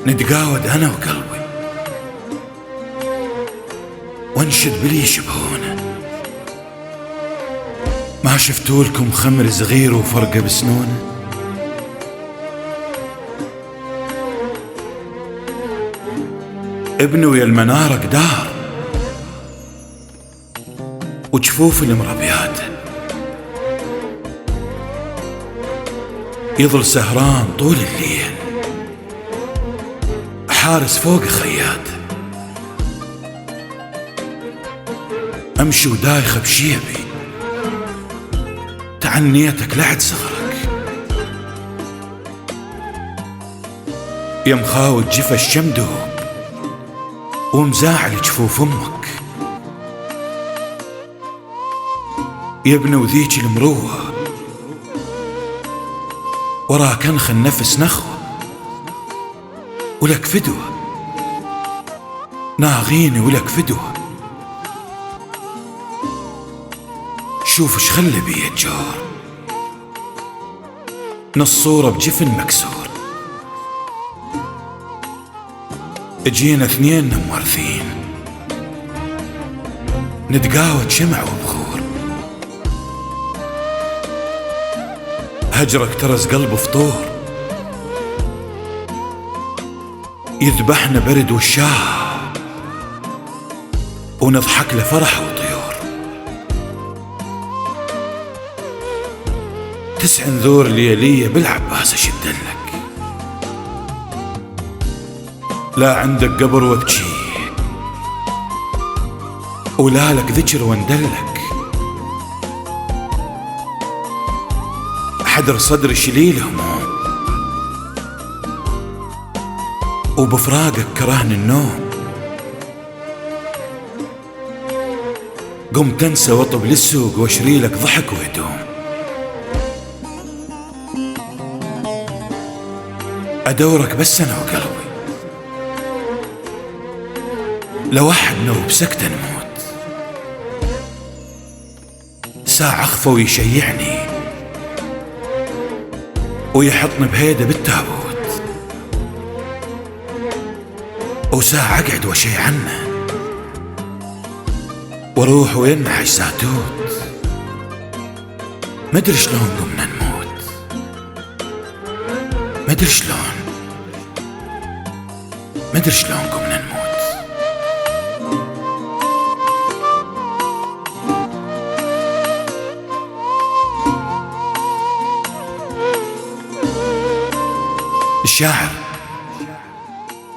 نتقاود أنا وقلبي وانشد بلي يشبهونه. ما شفتولكم خمر صغير وفرقه بسنونه؟ ابنوا يا المنارة قدار وجفوف المربيات، يظل سهران طول الليل حارس فوق خيات، امشي ودايخ بشيبي تعنيتك لعد صغرك، يا مخاوت جفا الشمدوب ومزاعل جفوف امك، يا ابن وذيك المروه وراك انخ النفس نخوه، ولك فدوه ناغيني ولك فدوه. شوف اش خلى بي الجار، نصورة بجفن مكسور، اجينا اثنين موارثين نتقاوت شمع وبخور، هجرك ترز قلب فطور، يذبحنا برد والشاه ونضحك له فرح وطيور. 9 ذور ليلية بالعباس اشدلك، لا عندك قبر وابكي ولا لك ذكر واندلك، حدر صدري شليل هموم وبفراقك كرهن النوم، قم تنسى واطب للسوق واشري لك ضحك وهدوم، ادورك بس انا وقلبي لوحدنا وبسكتة نموت، ساعة اخفى ويشيعني ويحطني بهيده بالتابوت، وساعة اقعد وشي عنه واروح وينحش زاتوت، مدري شلون قمنا نموت، مدري شلون قمنا نموت. الشاعر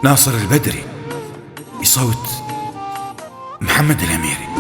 ناصر البدري، بصوت محمد الأميري.